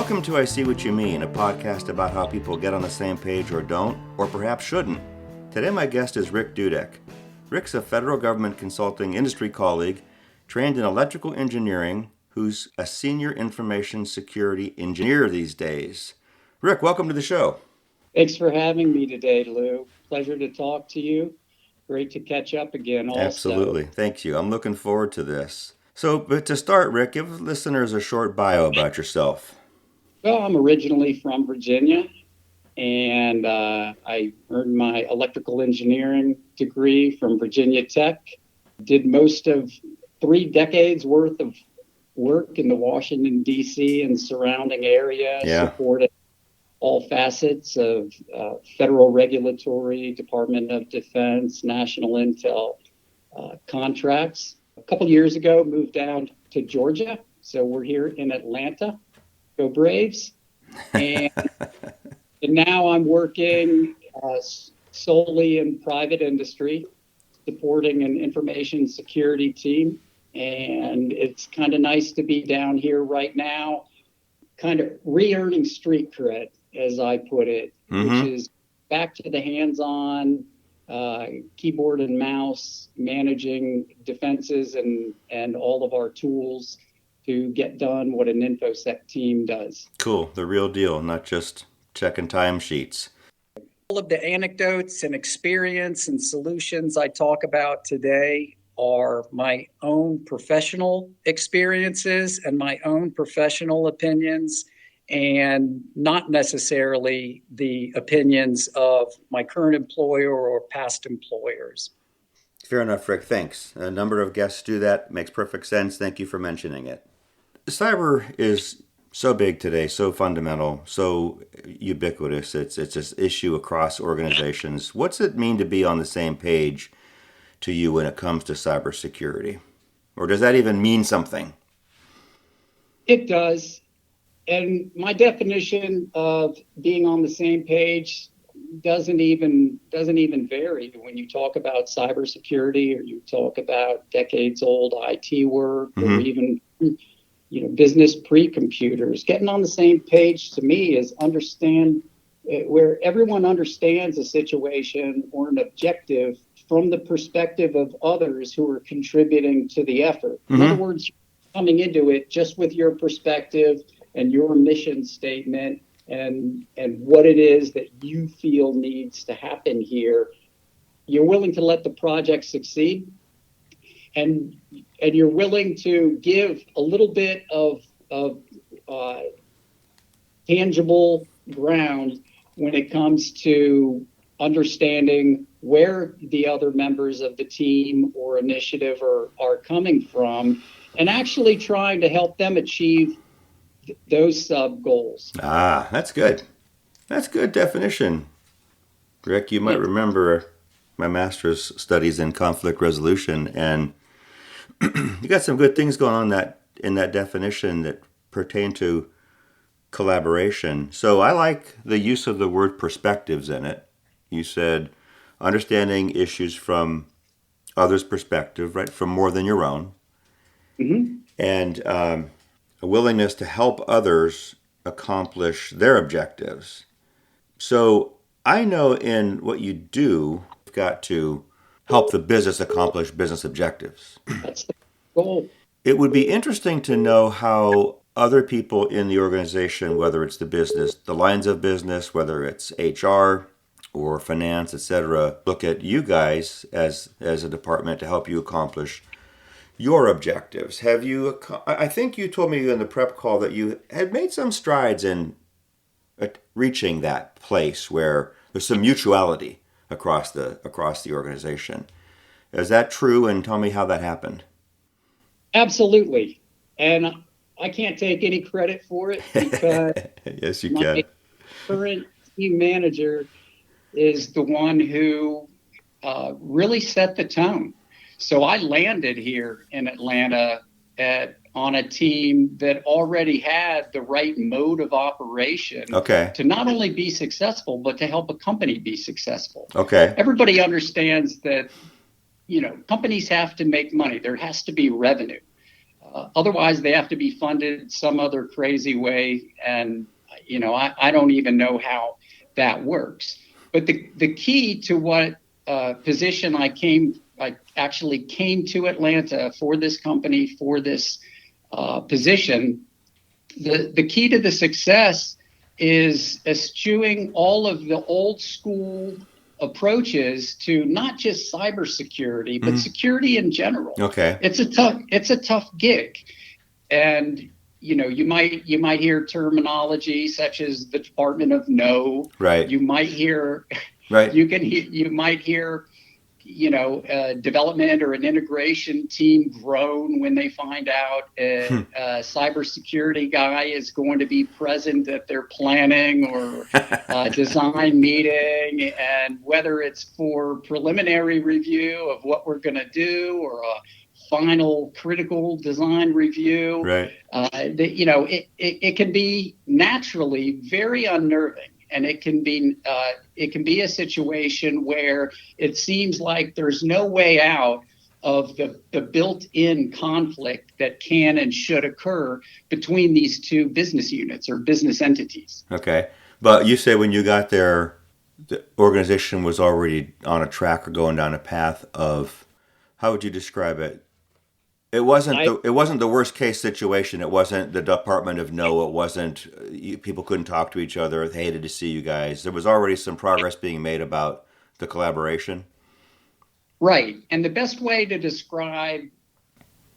Welcome to I See What You Mean, a podcast about how people get on the same page or don't, or perhaps shouldn't. Today my guest is Rick Dudek. Rick's a federal government consulting industry colleague, trained in electrical engineering, who's a senior information security engineer these days. Rick, welcome to the show. Thanks for having me today, Lou. Pleasure to talk to you. Great to catch up again also. Absolutely. Thank you. I'm looking forward to this. But to start, Rick, give listeners a short bio about yourself. Well, I'm originally from Virginia, and I earned my electrical engineering degree from Virginia Tech. Did most of 3 decades worth of work in the Washington, D.C. and surrounding area, supported all facets of federal regulatory, Department of Defense, national intel contracts. A couple years ago, moved down to Georgia. So we're here in Atlanta. Go Braves. And now I'm working solely in private industry, supporting an information security team. And it's kind of nice to be down here right now, kind of re-earning street cred, as I put it, which is back to the hands-on keyboard and mouse, managing defenses and all of our tools to get done what an Infosec team does. Cool, the real deal, not just checking timesheets. All of the anecdotes and experience and solutions I talk about today are my own professional experiences and my own professional opinions, and not necessarily the opinions of my current employer or past employers. Fair enough, Rick. Thanks. A number of guests do that. Makes perfect sense. Thank you for mentioning it. Cyber is so big today, so fundamental, so ubiquitous. It's an issue across organizations. What's it mean to be on the same page to you when it comes to cybersecurity? Or does that even mean something? It does. And my definition of being on the same page doesn't even vary when you talk about cybersecurity or you talk about decades-old IT work or even business pre-computers. Getting on the same page to me is understand where everyone understands a situation or an objective from the perspective of others who are contributing to the effort. In other words, you're coming into it just with your perspective and your mission statement and what it is that you feel needs to happen here. You're willing to let the project succeed, and you're willing to give a little bit of tangible ground when it comes to understanding where the other members of the team or initiative are coming from, and actually trying to help them achieve those sub goals. That's good. That's good definition. Rick, you might remember my master's studies in conflict resolution, and you got some good things going on in that definition that pertain to collaboration. So I like the use of the word perspectives in it. You said understanding issues from others' perspective, right, from more than your own, and a willingness to help others accomplish their objectives. So I know in what you do, you've got to help the business accomplish business objectives. That's the goal. It would be interesting to know how other people in the organization, whether it's the business, the lines of business, whether it's HR or finance, etc., look at you guys as a department to help you accomplish your objectives. I think you told me in the prep call that you had made some strides in reaching that place where there's some mutuality across the organization. Is that true? And tell me how that happened. Absolutely. And I can't take any credit for it because yes, you can. My current team manager is the one who really set the tone. So I landed here in Atlanta on a team that already had the right mode of operation to not only be successful, but to help a company be successful. Everybody understands that, companies have to make money. There has to be revenue. Otherwise, they have to be funded some other crazy way. And, I don't even know how that works. But the key to what position I actually came to Atlanta for this company, for this position, the key to the success is eschewing all of the old school approaches to not just cybersecurity, but security in general. Okay. It's a tough gig. And you might hear terminology such as the Department of No. Right. You might hear Right. you might hear development or an integration team groan when they find out a cybersecurity guy is going to be present at their planning or design meeting, and whether it's for preliminary review of what we're going to do or a final critical design review. Right. It can be naturally very unnerving. And it can be a situation where it seems like there's no way out of the built-in conflict that can and should occur between these two business units or business entities. Okay. But you say when you got there, the organization was already on a track or going down a path of, how would you describe it? It wasn't the worst case situation. It wasn't the Department of No. It wasn't people couldn't talk to each other. They hated to see you guys. There was already some progress being made about the collaboration. Right. And the best way to describe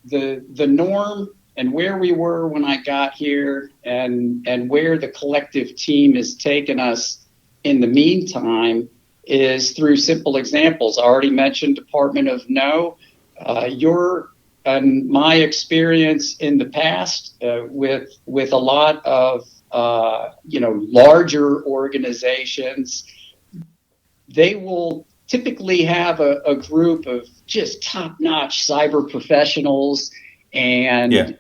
the norm and where we were when I got here and where the collective team has taken us in the meantime is through simple examples. I already mentioned Department of No. And my experience in the past with a lot of larger organizations, they will typically have a group of just top-notch cyber professionals and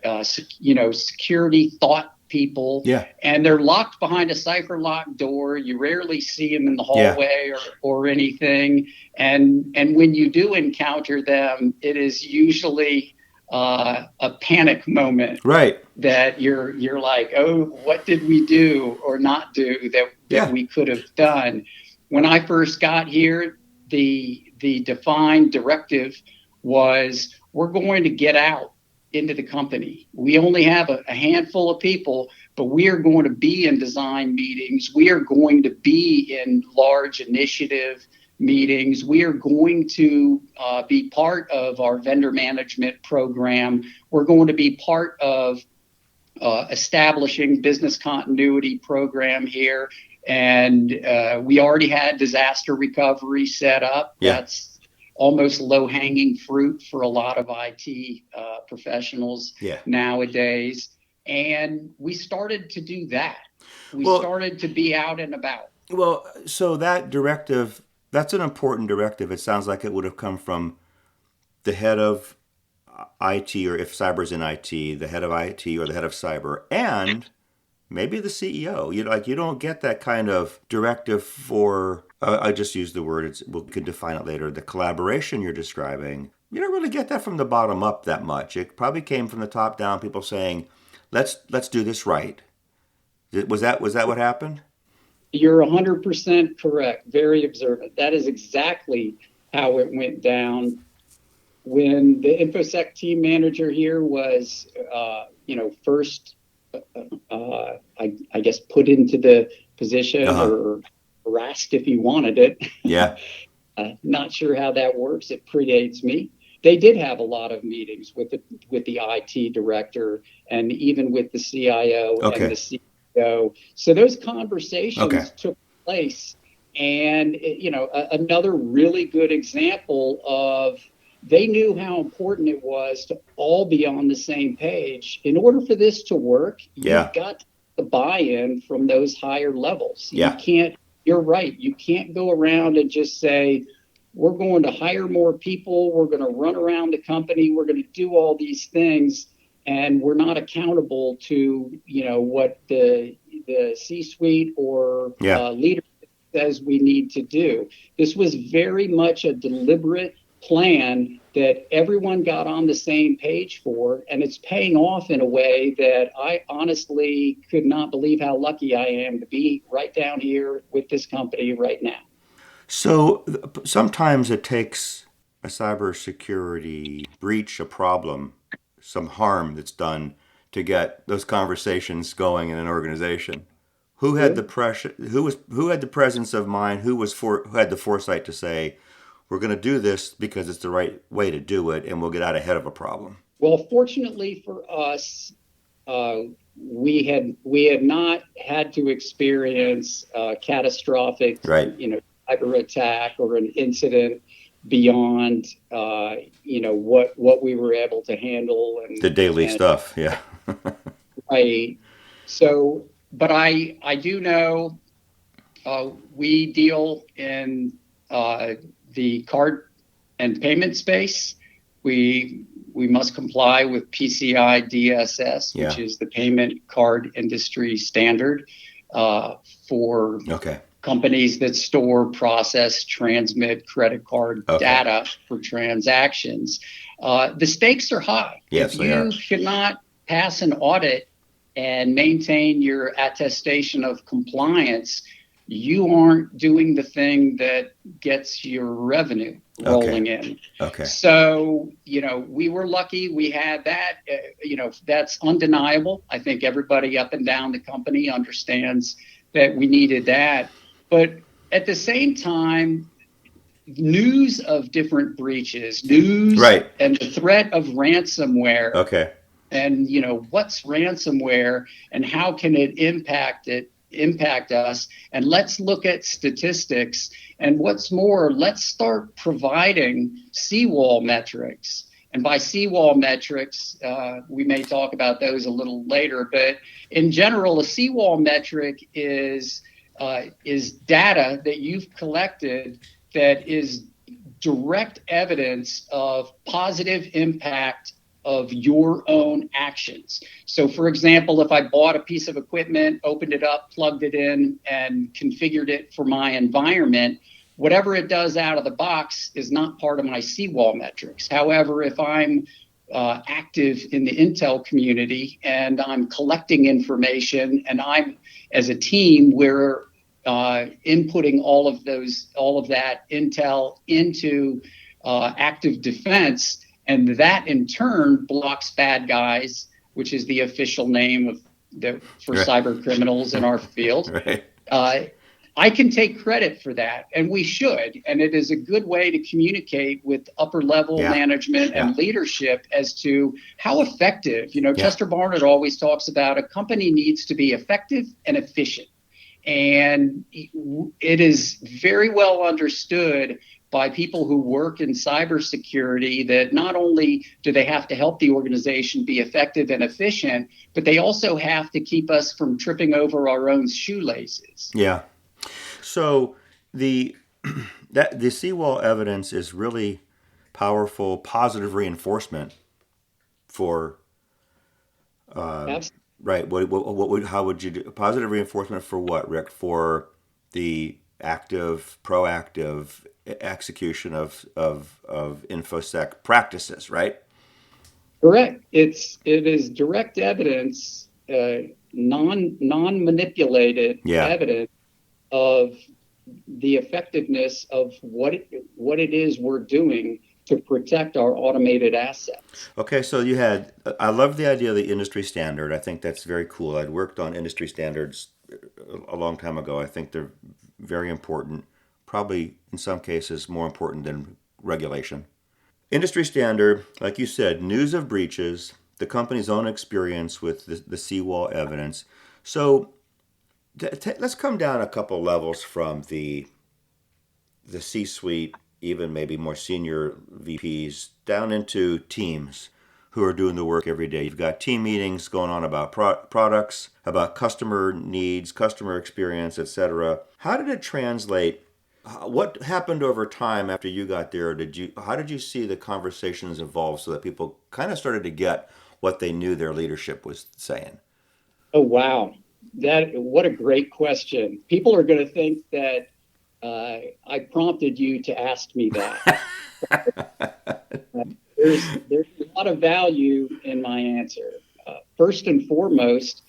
security thought people. Yeah. And they're locked behind a cipher locked door. You rarely see them in the hallway or anything. And when you do encounter them, it is usually a panic moment. Right. That you're like, oh, what did we do or not do that we could have done? When I first got here, the defined directive was we're going to get out into the company. We only have a handful of people, but we are going to be in design meetings. We are going to be in large initiative meetings. We are going to be part of our vendor management program. We're going to be part of establishing business continuity program here. And we already had disaster recovery set up. Yeah. That's almost low-hanging fruit for a lot of IT professionals nowadays. And we started to do that. We started to be out and about. Well, so that directive, that's an important directive. It sounds like it would have come from the head of IT, or if cyber's in IT, the head of IT or the head of cyber, and maybe the CEO. You don't get that kind of directive for, I just used the word, we could define it later, the collaboration you're describing. You don't really get that from the bottom up that much. It probably came from the top down, people saying, let's do this right. Was that what happened? You're 100% correct. Very observant. That is exactly how it went down. When the Infosec team manager here was, first, I guess, put into the position or harassed if he wanted it. Yeah. Not sure how that works. It predates me. They did have a lot of meetings with the IT director and even with the CIO and the CEO. So those conversations took place. And, another really good example of they knew how important it was to all be on the same page. In order for this to work, you've got the buy-in from those higher levels. Yeah. You're right. You can't go around and just say, we're going to hire more people. We're going to run around the company. We're going to do all these things. And we're not accountable to, what the C-suite or leadership says we need to do. This was very much a deliberate plan that everyone got on the same page for, and it's paying off in a way that I honestly could not believe how lucky I am to be right down here with this company right now. So sometimes it takes a cybersecurity breach, a problem, some harm that's done to get those conversations going in an organization. Who had the Sure. pressure? Who had the presence of mind? Who had the foresight to say, "We're going to do this because it's the right way to do it, and we'll get out ahead of a problem." Well, fortunately for us, uh, we had not had to experience catastrophic, Right. cyber attack or an incident beyond, what we were able to handle The daily and stuff. Yeah. right. So, but I do know we deal in the card and payment space. We must comply with PCI DSS, which Yeah. is the payment card industry standard for Okay. companies that store, process, transmit credit card Okay. data for transactions. The stakes are high. Yes, If they are. you cannot pass an audit and maintain your attestation of compliance, you aren't doing the thing that gets your revenue rolling in. Okay. So, we were lucky we had that. That's undeniable. I think everybody up and down the company understands that we needed that. But at the same time, news of different breaches, news Right. and the threat of ransomware, Okay. and what's ransomware and how can it impact us, and let's look at statistics, and what's more, let's start providing Seawall metrics. And by Seawall metrics, we may talk about those a little later, but in general, a Seawall metric is data that you've collected that is direct evidence of positive impact of your own actions. So, for example, if I bought a piece of equipment, opened it up, plugged it in, and configured it for my environment, whatever it does out of the box is not part of my Seawall metrics. However, if I'm active in the Intel community and I'm collecting information, and I'm, as a team, we're inputting all of that intel into active defense, and that in turn blocks bad guys, which is the official name for Right. cyber criminals in our field. Right. I can take credit for that, and we should. And it is a good way to communicate with upper level Yeah. management and Yeah. leadership as to how effective. Yeah. Chester Barnett always talks about a company needs to be effective and efficient. And it is very well understood by people who work in cybersecurity that not only do they have to help the organization be effective and efficient, but they also have to keep us from tripping over our own shoelaces. Yeah. So the the seawall evidence is really powerful, positive reinforcement for That's right. What would how would you do positive reinforcement for what, Rick? For the active, proactive execution of infosec practices, right? correct. It is direct evidence, non manipulated Yeah. evidence of the effectiveness of what it is we're doing to protect our automated assets. Okay, so you had, I love the idea of the industry standard. I think that's very cool. I'd worked on industry standards a long time ago. I think they're very important, probably in some cases more important than regulation. Industry standard, like you said, news of breaches, the company's own experience with the seawall evidence. So let's come down a couple levels from the C-suite, even maybe more senior VPs, down into teams who are doing the work every day. You've got team meetings going on about products, about customer needs, customer experience, etc. How did it translate? What happened over time after you got there? How did you see the conversations evolve so that people kind of started to get what they knew their leadership was saying? Oh, wow. What a great question. People are going to think that I prompted you to ask me that. There's a lot of value in my answer. First and foremost,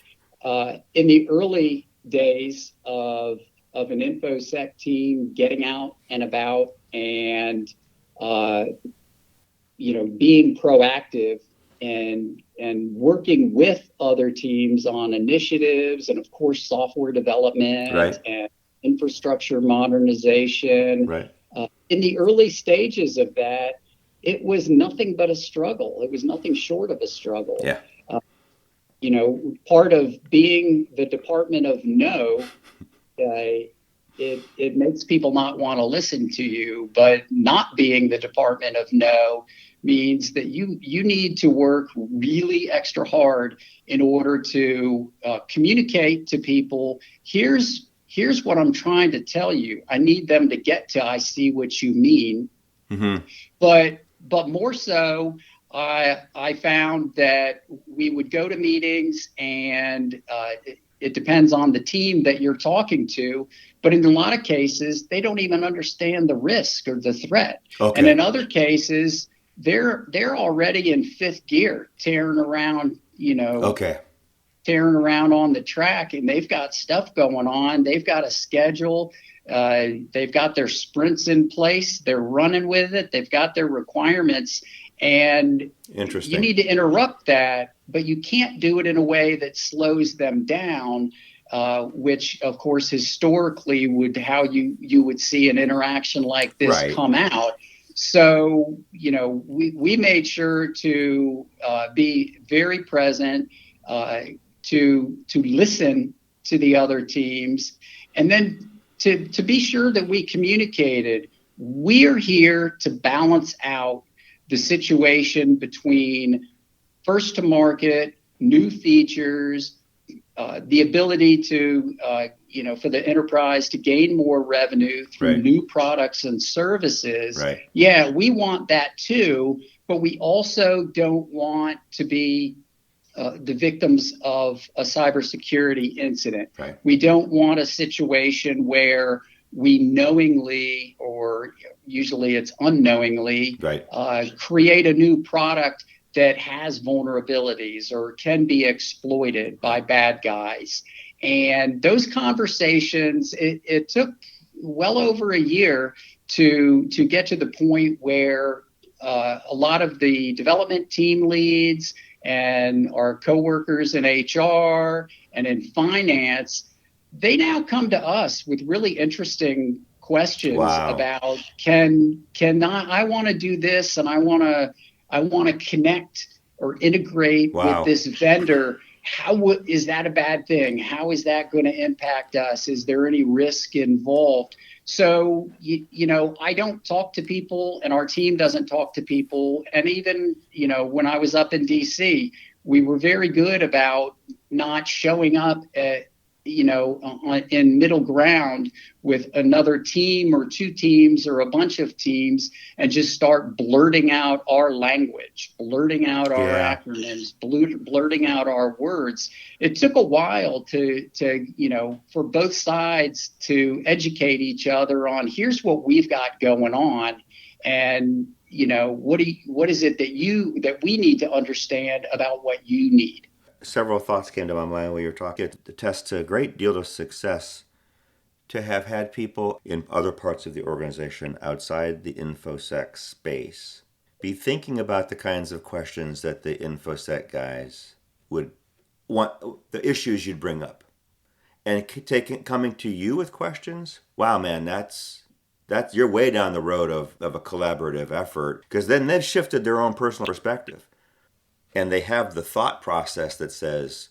in the early days of an Infosec team getting out and about and being proactive and working with other teams on initiatives and of course software development Right. and infrastructure modernization. Right. In the early stages of that, it was nothing but a struggle. It was nothing short of a struggle. Yeah. Part of being the department of no, it makes people not want to listen to you, but not being the department of no means that you need to work really extra hard in order to communicate to people. Here's what I'm trying to tell you. I need them to get to I see what you mean. Mm-hmm. But more so, I found that we would go to meetings and it depends on the team that you're talking to. But in a lot of cases, they don't even understand the risk or the threat. Okay. And in other cases, they're already in fifth gear, tearing around, Okay. tearing around on the track, and they've got stuff going on. They've got a schedule. They've got their sprints in place. They're running with it. They've got their requirements. And you need to interrupt that, but you can't do it in a way that slows them down, which, of course, historically would how you would see an interaction like this Right. come out. So, we made sure to be very present, to listen to the other teams, and then to be sure that we communicated. We're here to balance out the situation between first to market, new features, the ability to, for the enterprise to gain more revenue through Right. new products and services. Right. Yeah, we want that too, but we also don't want to be the victims of a cybersecurity incident. Right. We don't want a situation where we knowingly, or usually it's unknowingly, Right. create a new product that has vulnerabilities or can be exploited by bad guys. And those conversations, it took well over a year to get to the point where a lot of the development team leads and our coworkers in HR and in finance, they now come to us with really interesting questions. Wow. About I want to do this, and I want to connect or integrate Wow. with this vendor. Is that a bad thing? How is that going to impact us? Is there any risk involved? So, I don't talk to people, and our team doesn't talk to people. And even, when I was up in DC, we were very good about not showing up at, in middle ground with another team or two teams or a bunch of teams and just start blurting out our language, blurting out our acronyms, blurting out our words. It took a while to for both sides to educate each other on here's what we've got going on, and what is it that we need to understand about what you need. Several thoughts came to my mind while you were talking. It attests to a great deal of success to have had people in other parts of the organization outside the InfoSec space be thinking about the kinds of questions that the InfoSec guys would want, the issues you'd bring up, and coming to you with questions. Wow, man, that's you're way down the road of a collaborative effort, because then they've shifted their own personal perspective. And they have the thought process that says,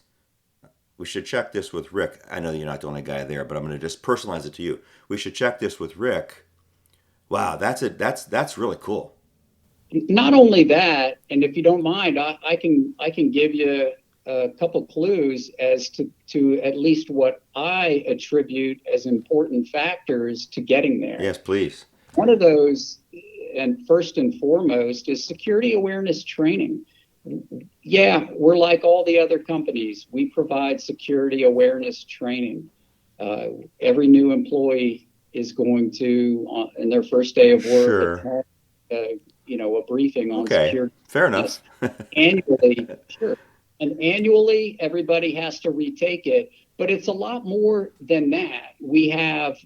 we should check this with Rick. I know you're not the only guy there, but I'm going to just personalize it to you. We should check this with Rick. Wow, that's it. That's really cool. Not only that, and if you don't mind, I can give you a couple clues as to at least what I attribute as important factors to getting there. Yes, please. One of those, and first and foremost, is security awareness training. Yeah, we're like all the other companies. We provide security awareness training. Every new employee is going to, in their first day of work, Sure. attend, a briefing on Okay. security. Fair enough. Annually, sure. And annually, everybody has to retake it. But it's a lot more than that. We have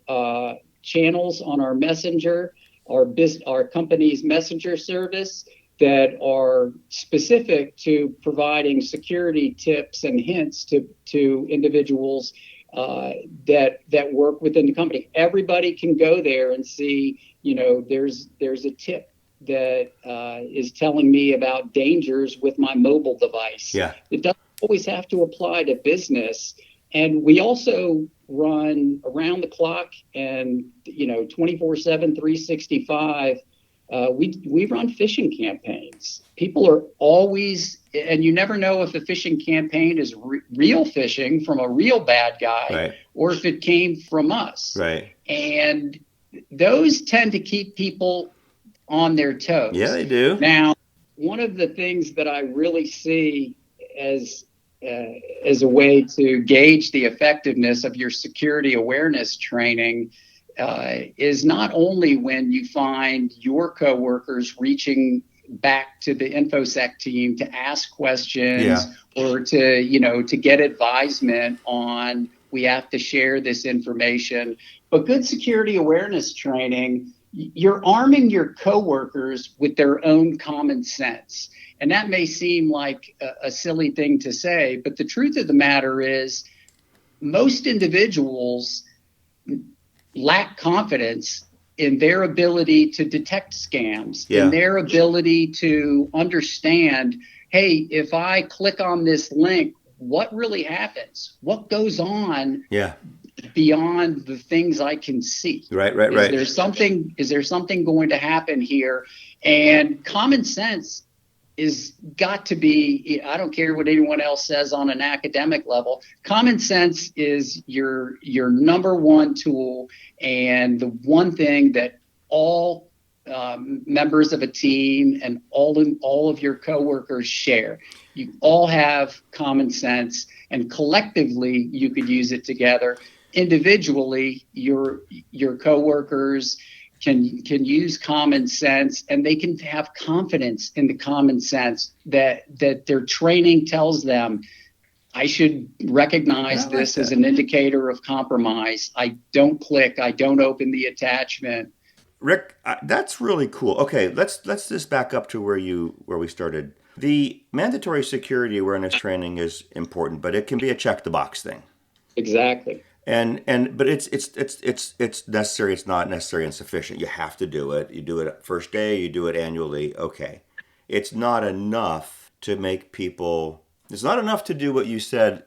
channels on our messenger, our company's messenger service that are specific to providing security tips and hints to individuals that work within the company. Everybody can go there and see, there's a tip that is telling me about dangers with my mobile device. Yeah. It doesn't always have to apply to business. And we also run around the clock and 24/7, 365. We run phishing campaigns. People are always, and you never know if a phishing campaign is real phishing from a real bad guy, Right. or if it came from us. Right. And those tend to keep people on their toes. Yeah, they do. Now, one of the things that I really see as a way to gauge the effectiveness of your security awareness training is not only when you find your coworkers reaching back to the Infosec team to ask questions or to get advisement on, we have to share this information, but good security awareness training, you're arming your coworkers with their own common sense. And that may seem like a silly thing to say, but the truth of the matter is most individuals lack confidence in their ability to detect scams, in their ability to understand, hey, if I click on this link, what really happens? What goes on beyond the things I can see? Right. Is there something going to happen here? And common sense is got to be, I don't care what anyone else says on an academic level, common sense is your number one tool, and the one thing that all members of a team and all of your coworkers share. You all have common sense, and collectively you could use it together. Individually, your coworkers can use common sense, and they can have confidence in the common sense that their training tells them, I should recognize this as an indicator of compromise. I don't click, I don't open the attachment. Rick, that's really cool. Okay, let's just back up to where we started. The mandatory security awareness training is important, but it can be a check the box thing. Exactly. But it's necessary. It's not necessary and sufficient. You have to do it. You do it first day. You do it annually. Okay, it's not enough to make people. It's not enough to do what you said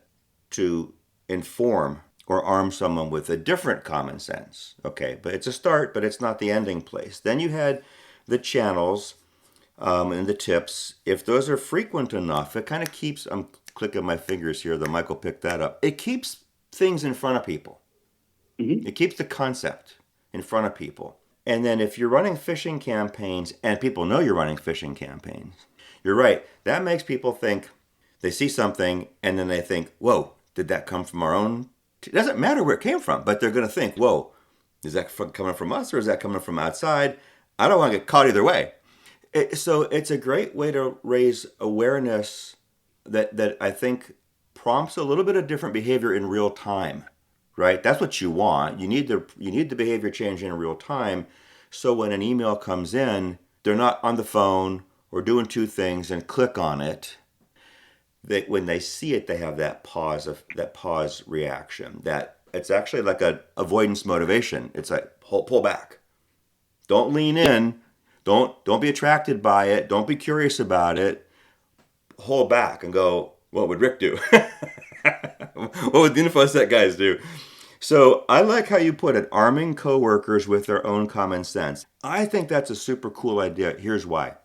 to inform or arm someone with a different common sense. Okay, but it's a start, but it's not the ending place. Then you had the channels and the tips. If those are frequent enough, it kind of keeps. I'm clicking my fingers here. The Michael picked that up. It keeps things in front of people. Mm-hmm. It keeps the concept in front of people. And then if you're running phishing campaigns and people know you're running phishing campaigns, you're right. That makes people think, they see something and then they think, whoa, did that come from our own? It doesn't matter where it came from, but they're going to think, whoa, is that coming from us or is that coming from outside? I don't want to get caught either way. So it's a great way to raise awareness that I think prompts a little bit of different behavior in real time, right? That's what you want. You need the behavior change in real time. So when an email comes in, they're not on the phone or doing two things and click on it. When they see it, they have that pause reaction. That it's actually like an avoidance motivation. It's like pull back. Don't lean in. Don't be attracted by it. Don't be curious about it. Hold back and go, what would Rick do? What would the Infosec guys do? So I like how you put it, arming coworkers with their own common sense. I think that's a super cool idea. Here's why.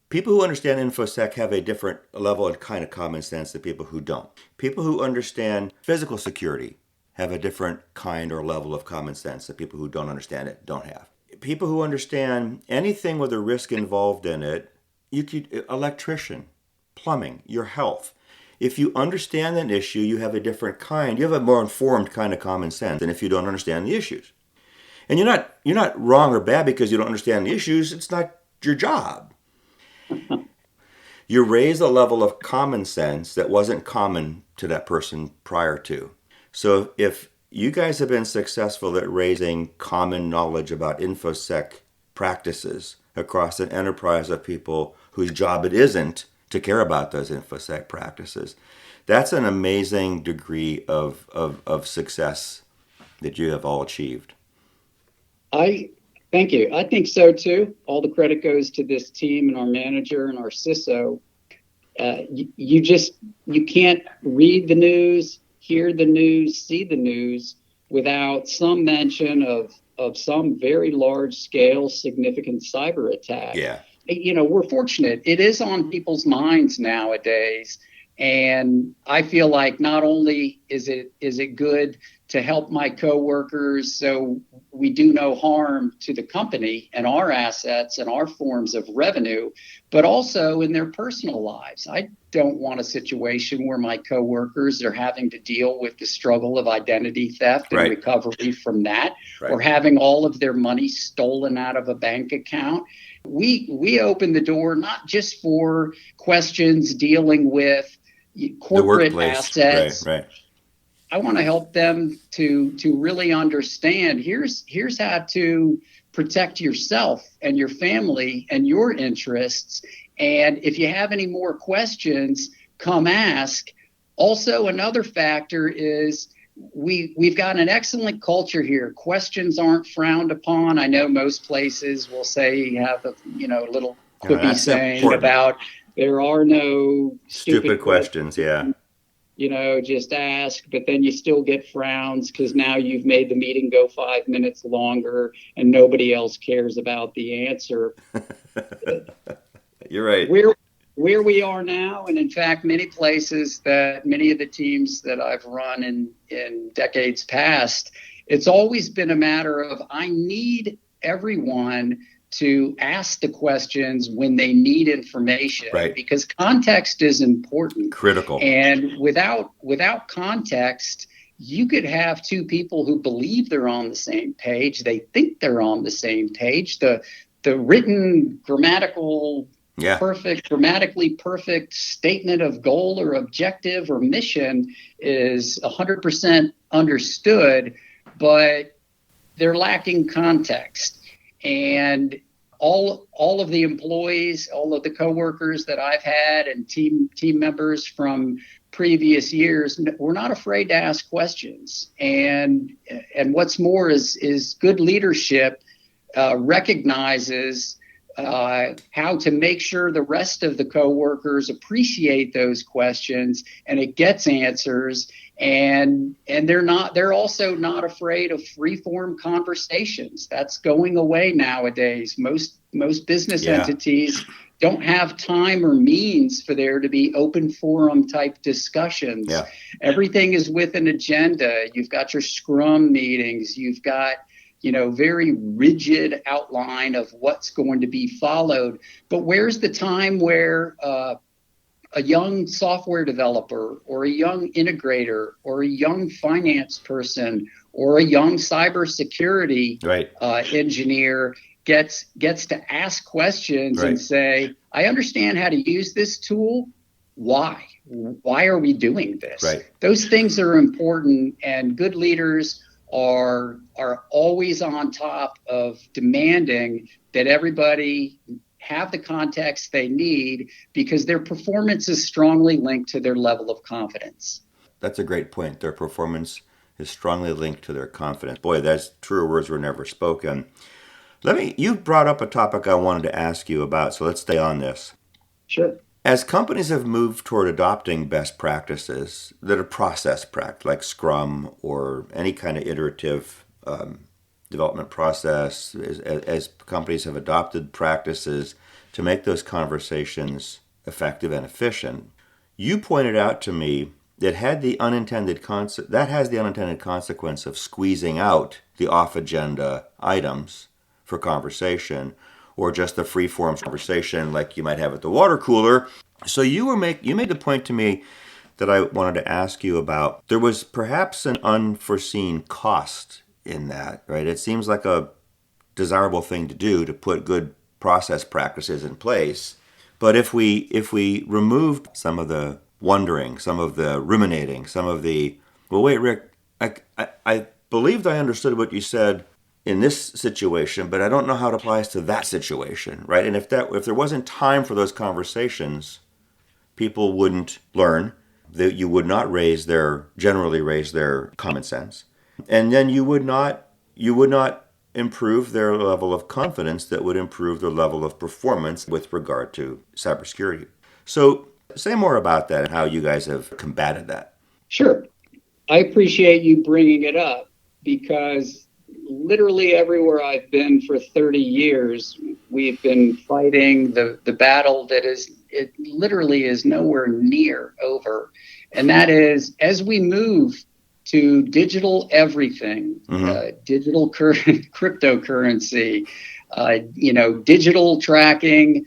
People who understand Infosec have a different level and kind of common sense than people who don't. People who understand physical security have a different kind or level of common sense that people who don't understand it don't have. People who understand anything with a risk involved in it, electrician, plumbing, your health. If you understand an issue, you have a different kind, you have a more informed kind of common sense than if you don't understand the issues. And you're not wrong or bad because you don't understand the issues. It's not your job. You raise a level of common sense that wasn't common to that person prior to. So if you guys have been successful at raising common knowledge about Infosec practices across an enterprise of people whose job it isn't to care about those Infosec practices, that's an amazing degree of success that you have all achieved. Thank you. I think so too. All the credit goes to this team and our manager and our CISO. You can't read the news, hear the news, see the news without some mention of some very large scale, significant cyber attack. Yeah. We're fortunate. It is on people's minds nowadays. And I feel like not only is it good to help my coworkers so we do no harm to the company and our assets and our forms of revenue, but also in their personal lives. I don't want a situation where my coworkers are having to deal with the struggle of identity theft and recovery from that, or having all of their money stolen out of a bank account. We open the door not just for questions dealing with corporate assets. Right. I want to help them to really understand here's how to protect yourself and your family and your interests. And if you have any more questions, come ask. Also, another factor is we've got an excellent culture here. Questions aren't frowned upon. I know most places will say you have a little quippy saying important about there are no stupid questions. Yeah. Just ask, but then you still get frowns because now you've made the meeting go 5 minutes longer and nobody else cares about the answer. You're right. Where we are now, and in fact, many of the teams that I've run in decades past, it's always been a matter of I need everyone to ask the questions when they need information, because context is important. Critical. And without context, you could have two people who believe they're on the same page. They think they're on the same page. The written grammatically perfect statement of goal or objective or mission is 100% understood, but they're lacking context. And all of the employees, all of the coworkers that I've had and team members from previous years, we're not afraid to ask questions. And what's more is good leadership recognizes how to make sure the rest of the coworkers appreciate those questions and it gets answers. And they're also not afraid of free-form conversations. That's going away nowadays. Most business entities don't have time or means for there to be open forum type discussions. Yeah. Everything is with an agenda. You've got your Scrum meetings. You've got very rigid outline of what's going to be followed. But where's the time where a young software developer or a young integrator or a young finance person or a young cybersecurity engineer gets to ask questions and say, I understand how to use this tool. Why? Why are we doing this? Those things are important, and good leaders are always on top of demanding that everybody have the context they need, because their performance is strongly linked to their level of confidence. That's a great point. Their performance is strongly linked to their confidence. Boy, that's truer words were never spoken. You brought up a topic I wanted to ask you about, so let's stay on this. Sure. As companies have moved toward adopting best practices that are process practice, like Scrum or any kind of iterative development process, as companies have adopted practices to make those conversations effective and efficient, you pointed out to me that has the unintended consequence of squeezing out the off-agenda items for conversation, or just the free-form conversation like you might have at the water cooler. So you made the point to me that I wanted to ask you about. There was perhaps an unforeseen cost in that, right? It seems like a desirable thing to do, to put good process practices in place. But if we removed some of the wondering, some of the ruminating, some of the, well, wait, Rick, I believed I understood what you said in this situation, but I don't know how it applies to that situation, right? And if there wasn't time for those conversations, people wouldn't learn. That you would not generally raise their common sense, and then you would not improve their level of confidence that would improve their level of performance with regard to cybersecurity. So say more about that and how you guys have combated that. Sure. I appreciate you bringing it up because literally everywhere I've been for 30 years, we've been fighting the battle it literally is nowhere near over. And that is, as we move to digital everything, digital cryptocurrency, digital tracking,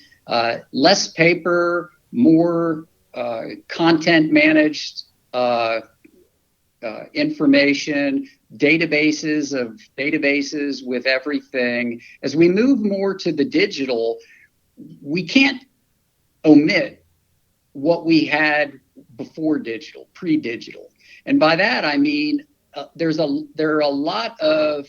less paper, more content managed information, databases with everything. As we move more to the digital, we can't omit what we had before digital, pre-digital. And by that, I mean, there are a lot of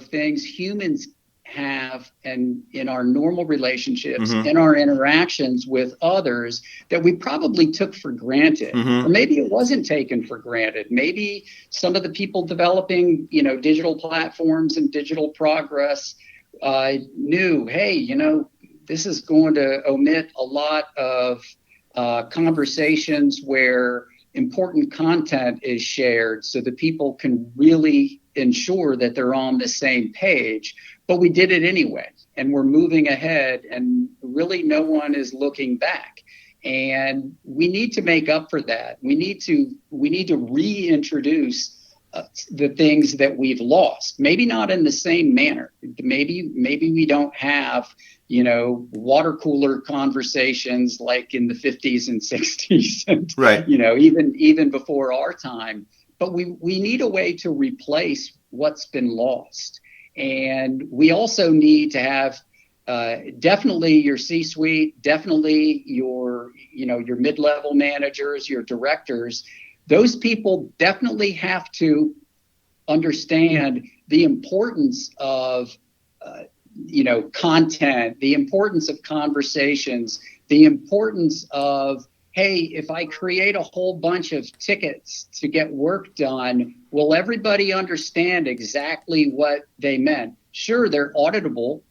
things humans have and in our normal relationships, in our interactions with others that we probably took for granted, or maybe it wasn't taken for granted. Maybe some of the people developing, digital platforms and digital progress knew, hey, this is going to omit a lot of conversations where important content is shared so that people can really ensure that they're on the same page. But we did it anyway, and we're moving ahead, and really no one is looking back. And we need to make up for that. We need to reintroduce the things that we've lost. Maybe not in the same manner. Maybe we don't have water cooler conversations like in the 50s and 60s, and right. even before our time. But we need a way to replace what's been lost. And we also need to have definitely your C-suite, definitely your mid-level managers, your directors. Those people definitely have to understand the importance of content, the importance of conversations, the importance of, hey, if I create a whole bunch of tickets to get work done, will everybody understand exactly what they meant? Sure, they're auditable.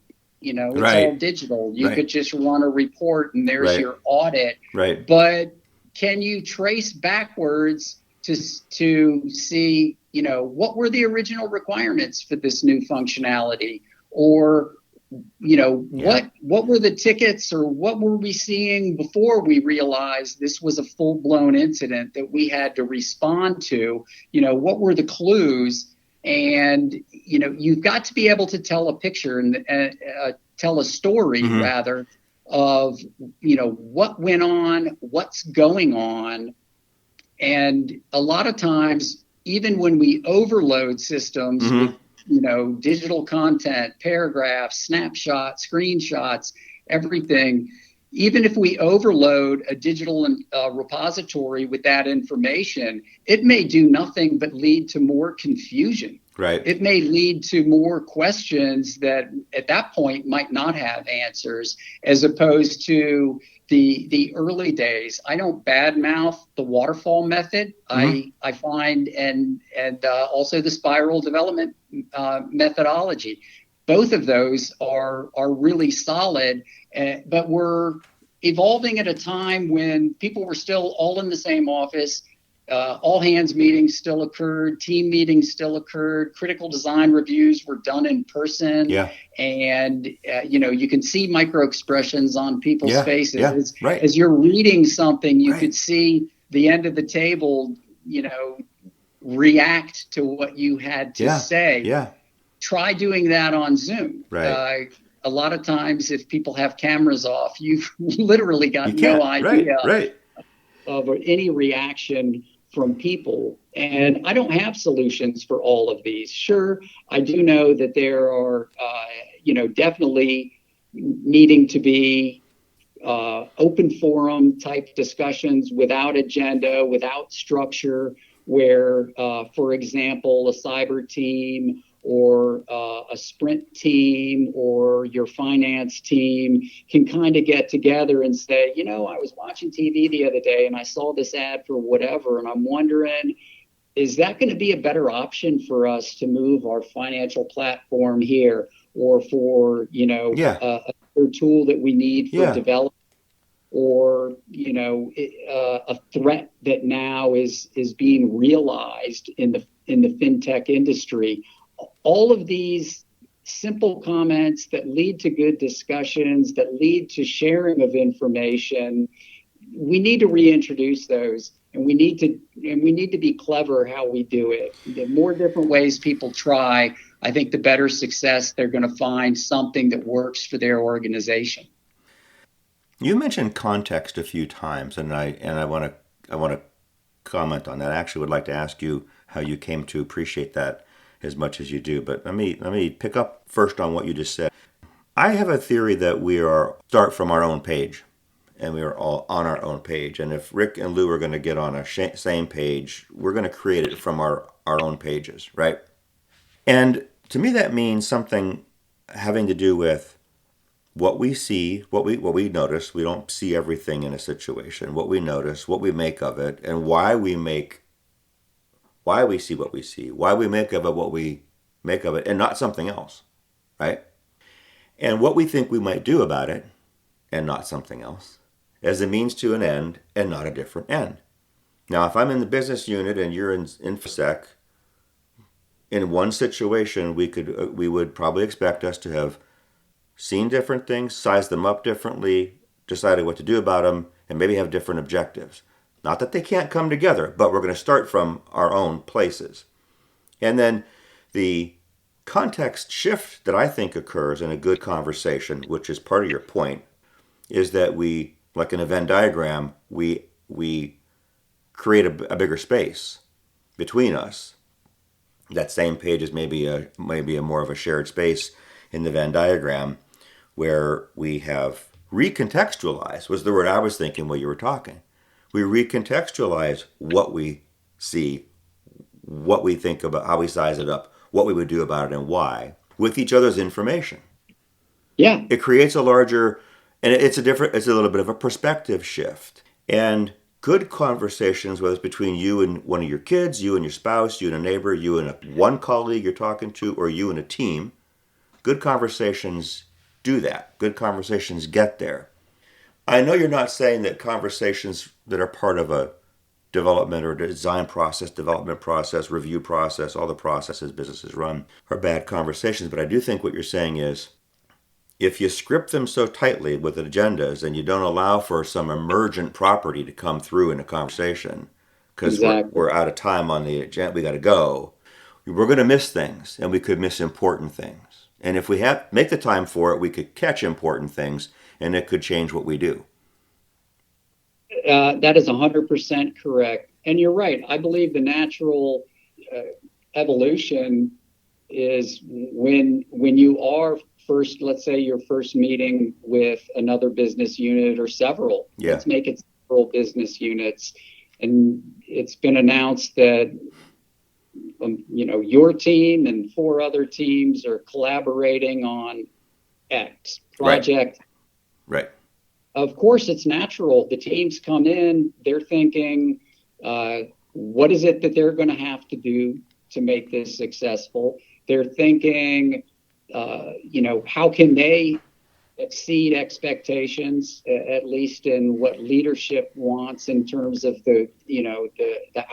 It's right. all digital. You right. could just run a report and there's right. your audit. Right. But can you trace backwards to see, what were the original requirements for this new functionality? Or what were the tickets, or what were we seeing before we realized this was a full-blown incident that we had to respond to? What were the clues? And you've got to be able to tell a picture and tell a story rather of what went on, what's going on. And a lot of times, even when we overload systems with digital content, paragraphs, snapshots, screenshots, everything. Even if we overload a digital repository with that information, it may do nothing but lead to more confusion. Right. It may lead to more questions that at that point might not have answers, as opposed to the early days. I don't badmouth the waterfall method. I find and also the spiral development methodology. Both of those are really solid, but we're evolving at a time when people were still all in the same office. All hands meetings still occurred. Team meetings still occurred. Critical design reviews were done in person. Yeah. And, you can see micro expressions on people's faces. Yeah. Right. As you're reading something, you could see the end of the table, react to what you had to say. Yeah. Try doing that on Zoom. Right. A lot of times, if people have cameras off, you've literally got no idea right. of any reaction from people. And I don't have solutions for all of these. Sure, I do know that there are, definitely needing to be open forum type discussions without agenda, without structure, where, for example, a cyber team or a sprint team or your finance team can kind of get together and say, I was watching TV the other day and I saw this ad for whatever, and I'm wondering, is that going to be a better option for us to move our financial platform here, or for, Yeah. a tool that we need for Yeah. development, or a threat that now is being realized in the fintech industry. All of these simple comments that lead to good discussions, that lead to sharing of information, we need to reintroduce those, and we need to be clever how we do it. The more different ways people try, I think the better success they're going to find something that works for their organization. You mentioned context a few times, and I want to comment on that. I actually would like to ask you how you came to appreciate that as much as you do. But let me pick up first on what you just said. I have a theory that we are start from our own page, and we are all on our own page. And if Rick and Lou are going to get on a same page, we're going to create it from our own pages, right? And to me, that means something having to do with what we see, what we notice. We don't see everything in a situation. What we notice, what we make of it, and why we see what we see, why we make of it what we make of it, and not something else, right? And what we think we might do about it, and not something else, as a means to an end, and not a different end. Now, if I'm in the business unit and you're in Infosec, in one situation, we would probably expect us to have seen different things, sized them up differently, decided what to do about them, and maybe have different objectives. Not that they can't come together, but we're going to start from our own places. And then the context shift that I think occurs in a good conversation, which is part of your point, is that we, like in a Venn diagram, we create a bigger space between us. That same page is maybe a more of a shared space in the Venn diagram, where we have recontextualized, was the word I was thinking while you were talking. We recontextualize what we see, what we think about, how we size it up, what we would do about it, and why, with each other's information. Yeah. It creates a larger, and it's a little bit of a perspective shift. And good conversations, whether it's between you and one of your kids, you and your spouse, you and a neighbor, you and one colleague you're talking to, or you and a team, good conversations do that. Good conversations get there. I know you're not saying that conversations that are part of a development or design process, development process, review process, all the processes businesses run are bad conversations, but I do think what you're saying is if you script them so tightly with agendas and you don't allow for some emergent property to come through in a conversation because Exactly. we're out of time on the agenda, we got to go, we're going to miss things, and we could miss important things. And if we make the time for it, we could catch important things, and it could change what we do. That is 100% correct. And you're right. I believe the natural evolution is when you are first, let's say your first meeting with another business unit or several. Yeah. Let's make it several business units. And it's been announced that your team and 4 other teams are collaborating on X project. Right. Of course, it's natural. The teams come in, they're thinking, what is it that they're going to have to do to make this successful? They're thinking, how can they exceed expectations, at least in what leadership wants in terms of the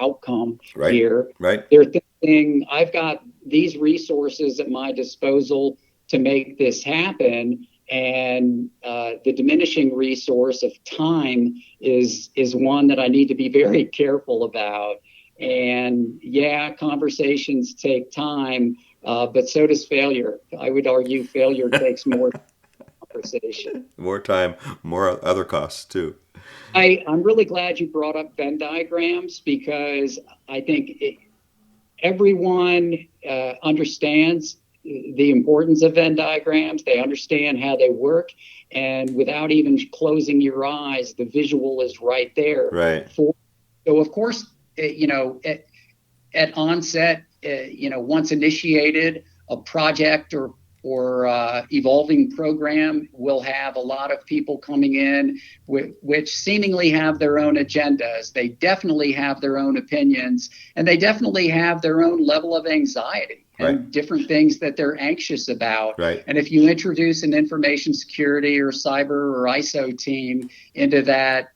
outcome here. Right. They're thinking, I've got these resources at my disposal to make this happen. And the diminishing resource of time is one that I need to be very careful about. And yeah, conversations take time, but so does failure. I would argue failure takes more. conversation. More time, more other costs too. I'm really glad you brought up Venn diagrams because I think everyone understands the importance of Venn diagrams. They understand how they work. And without even closing your eyes, the visual is right there. Right. So, of course, at onset, once initiated, a project or evolving program will have a lot of people coming in which seemingly have their own agendas. They definitely have their own opinions, and they definitely have their own level of anxiety and different things that they're anxious about. Right. And if you introduce an information security or cyber or ISO team into that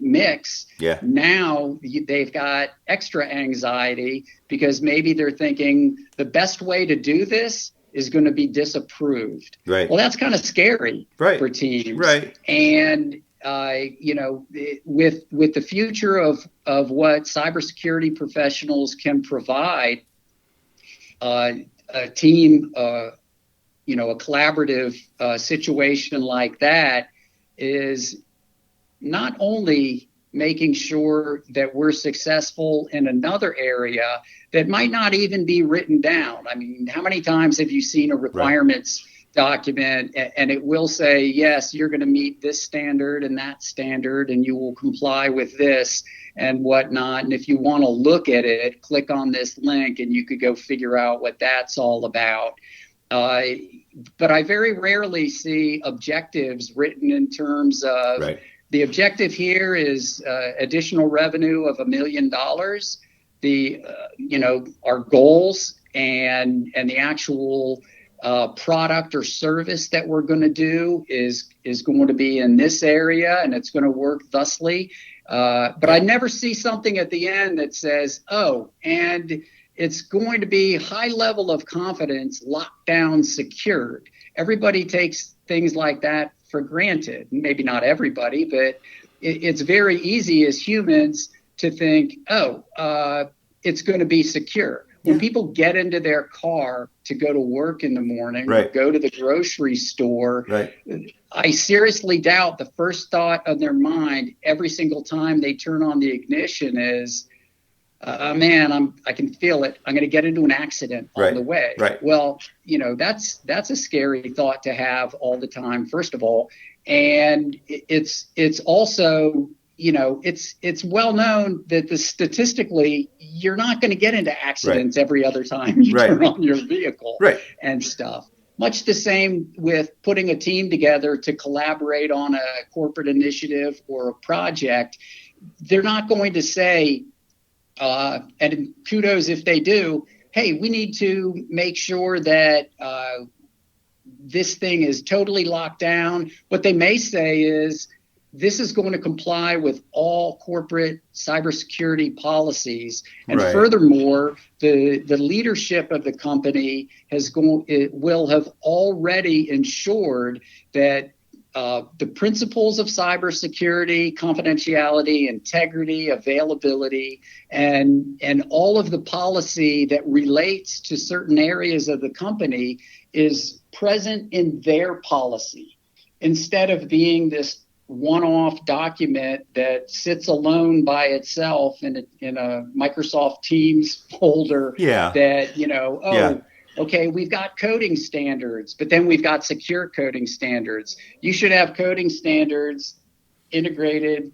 mix, now they've got extra anxiety because maybe they're thinking the best way to do this is going to be disapproved. Right. Well, that's kind of scary for teams. Right. And with the future of what cybersecurity professionals can provide, a team, a collaborative situation like that is not only making sure that we're successful in another area that might not even be written down. I mean, how many times have you seen a requirements document and it will say, yes, you're going to meet this standard and that standard, and you will comply with this and whatnot. And if you want to look at it, click on this link and you could go figure out what that's all about. But I very rarely see objectives written in terms of the objective here is additional revenue of $1 million. Our goals and the actual product or service that we're going to do is going to be in this area, and it's going to work thusly. But I never see something at the end that says, and it's going to be high level of confidence, locked down, secured. Everybody takes things like that for granted. Maybe not everybody, but it's very easy as humans to think, it's going to be secure. When people get into their car to go to work in the morning, or go to the grocery store, I seriously doubt the first thought of their mind every single time they turn on the ignition is, man, I can feel it. I'm going to get into an accident on the way. Well, that's a scary thought to have all the time, first of all. And it's also, it's well known that statistically, you're not going to get into accidents every other time you turn on your vehicle and stuff. Much the same with putting a team together to collaborate on a corporate initiative or a project. They're not going to say, and kudos if they do, hey, we need to make sure that this thing is totally locked down. What they may say is, this is going to comply with all corporate cybersecurity policies. And furthermore, the leadership of the company will have already ensured that the principles of cybersecurity, confidentiality, integrity, availability, and all of the policy that relates to certain areas of the company is present in their policy, instead of being this one-off document that sits alone by itself in a Microsoft Teams folder that, okay, we've got coding standards, but then we've got secure coding standards. You should have coding standards integrated,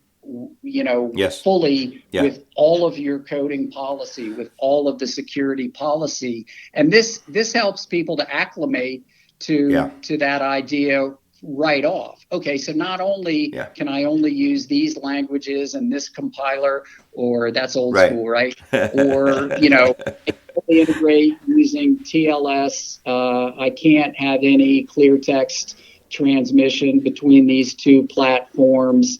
fully with all of your coding policy, with all of the security policy. And this helps people to acclimate to that idea right off. Okay, so not only can I only use these languages and this compiler, or that's old school, right? Or, integrate using TLS. I can't have any clear text transmission between these two platforms.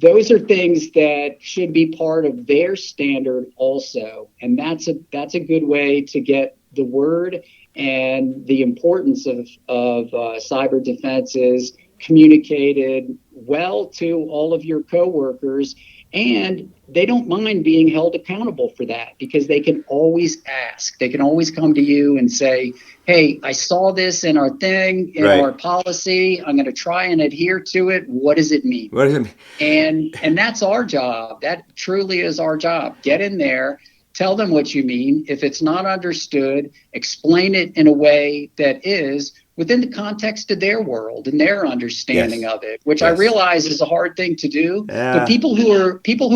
Those are things that should be part of their standard also. And that's a good way to get the word and the importance of cyber defenses communicated well to all of your coworkers, and they don't mind being held accountable for that because they can always ask. They can always come to you and say, hey, I saw this in our thing, in Right. our policy. I'm going to try and adhere to it. What does it mean? What does it mean? And that's our job. That truly is our job. Get in there, tell them what you mean. If it's not understood, explain it in a way that is within the context of their world and their understanding Yes. of it, which I Yes. realize is a hard thing to do. Yeah. But people who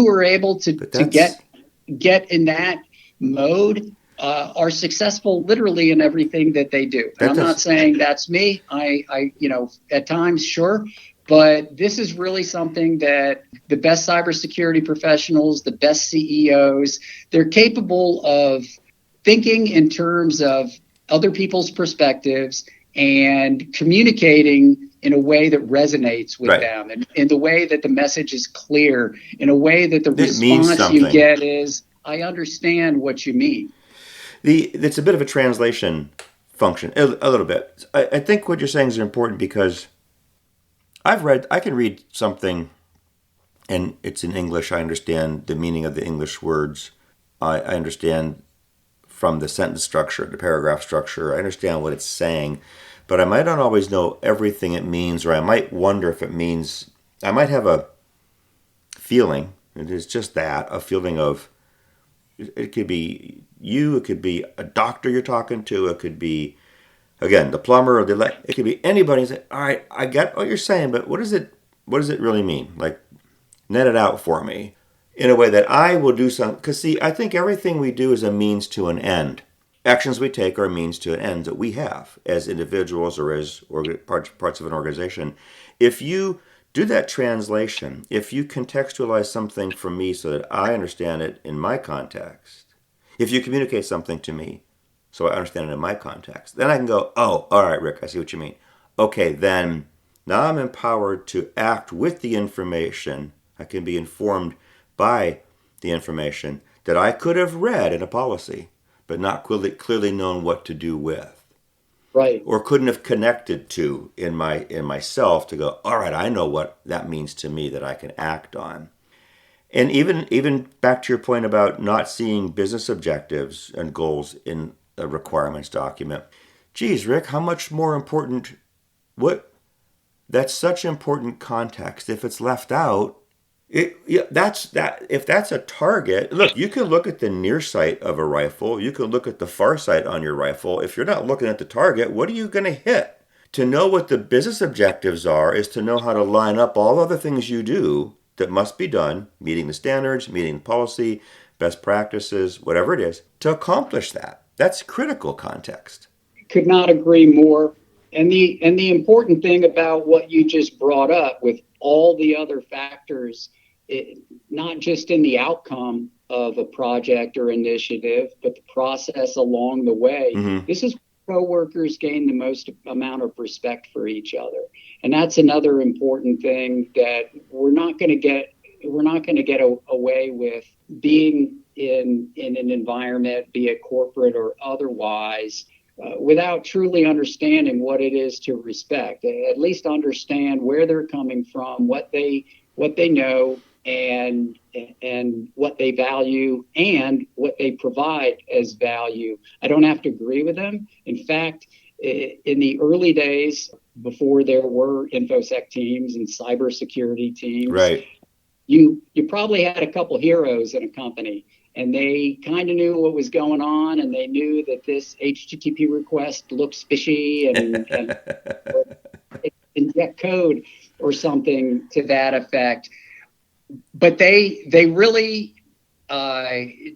are able to get in that mode are successful literally in everything that they do. And I'm not saying that's me. I at times, sure. But this is really something that the best cybersecurity professionals, the best CEOs, they're capable of thinking in terms of other people's perspectives and communicating in a way that resonates with them, and in the way that the message is clear, in a way that the response you get is, I understand what you mean. It's a bit of a translation function, a little bit. I think what you're saying is important because I can read something and it's in English. I understand the meaning of the English words. I understand from the sentence structure, the paragraph structure. I understand what it's saying, but I might not always know everything it means, or I might wonder if it means, I might have a feeling, it is just that, a feeling of, it could be you, it could be a doctor you're talking to, it could be, again, the plumber, or it could be anybody. Say, all right, I get what you're saying, but what does it really mean? Like, net it out for me in a way that I will do something. Because, see, I think everything we do is a means to an end. Actions we take are a means to an end that we have as individuals or as parts of an organization. If you do that translation, if you contextualize something for me so that I understand it in my context, if you communicate something to me so I understand it in my context, then I can go, oh, all right, Rick, I see what you mean. Okay, then now I'm empowered to act with the information. I can be informed by the information that I could have read in a policy, but not clearly known what to do with. Right. Or couldn't have connected to in myself to go, all right, I know what that means to me that I can act on. And even back to your point about not seeing business objectives and goals in a requirements document. Geez, Rick, how much more important, that's such important context. If it's left out, if that's a target, look, you can look at the near sight of a rifle, you can look at the far sight on your rifle. If you're not looking at the target, what are you going to hit? To know what the business objectives are is to know how to line up all other things you do that must be done, meeting the standards, meeting the policy, best practices, whatever it is, to accomplish that. That's critical context. Could not agree more. And the important thing about what you just brought up with all the other factors, not just in the outcome of a project or initiative, but the process along the way. Mm-hmm. This is where coworkers gain the most amount of respect for each other. And that's another important thing that we're not going to get away with being in an environment, be it corporate or otherwise, without truly understanding what it is to respect. At least understand where they're coming from, what they know, and what they value and what they provide as value. I don't have to agree with them. In fact, in the early days, before there were Infosec teams and cybersecurity teams, right, you probably had a couple heroes in a company, and they kind of knew what was going on, and they knew that this HTTP request looks fishy and inject code or something to that effect. But they really,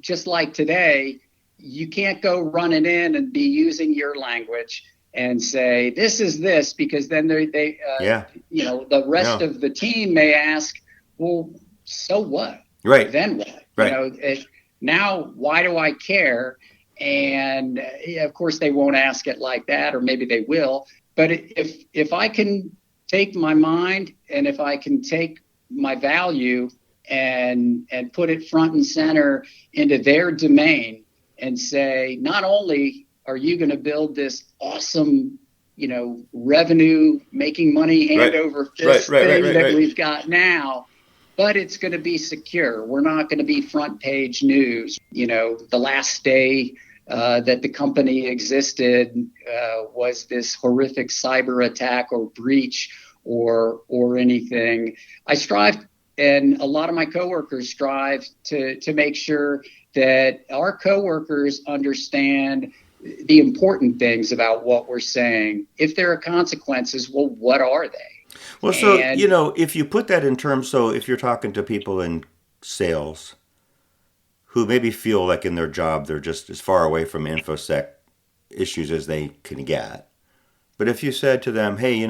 just like today, you can't go running in and be using your language and say, this is this, because then the rest of the team may ask, well, so what? Right. Then what? Right. Now, why do I care? And of course, they won't ask it like that, or maybe they will. But if I can take my mind and if I can take my value and put it front and center into their domain and say, not only are you going to build this awesome revenue, making money hand over fist thing that we've got now, but it's going to be secure. We're not going to be front page news. The last day that the company existed was this horrific cyber attack or breach or anything. I strive, and a lot of my coworkers strive to make sure that our coworkers understand the important things about what we're saying. If there are consequences, well, what are they? Well, so, if you put that in terms, so if you're talking to people in sales who maybe feel like in their job they're just as far away from Infosec issues as they can get. But if you said to them, hey,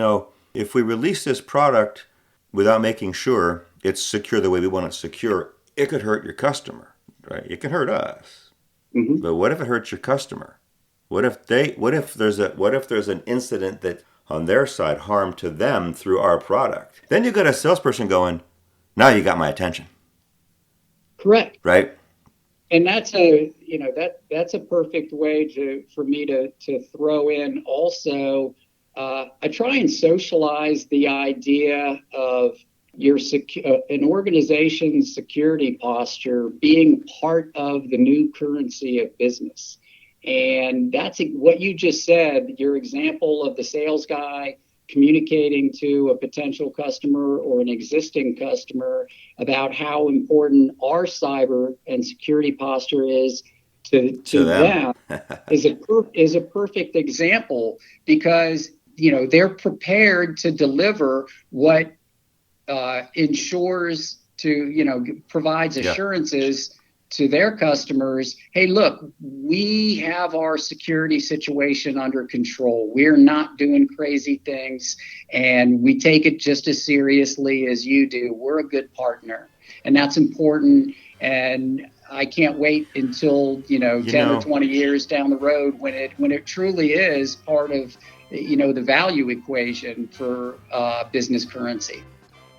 if we release this product without making sure it's secure the way we want it secure, it could hurt your customer, right? It can hurt us. Mm-hmm. But what if it hurts your customer? What if there's an incident that on their side harm to them through our product? Then you got a salesperson going, now you got my attention. Correct. Right? And that's a perfect way for me to throw in also. I try and socialize the idea of an organization's security posture being part of the new currency of business. And that's what you just said, your example of the sales guy communicating to a potential customer or an existing customer about how important our cyber and security posture is to them is a perfect example, because they're prepared to deliver what provides assurances to their customers. Hey, look, we have our security situation under control. We're not doing crazy things, and we take it just as seriously as you do. We're a good partner, and that's important. And I can't wait until 10 or 20 years down the road when it truly is part of the value equation for business currency.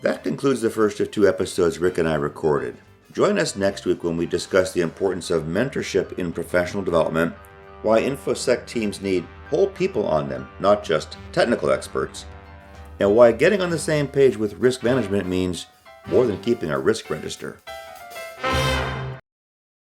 That concludes the first of 2 episodes Rick and I recorded. Join us next week when we discuss the importance of mentorship in professional development, why Infosec teams need whole people on them, not just technical experts, and why getting on the same page with risk management means more than keeping a risk register.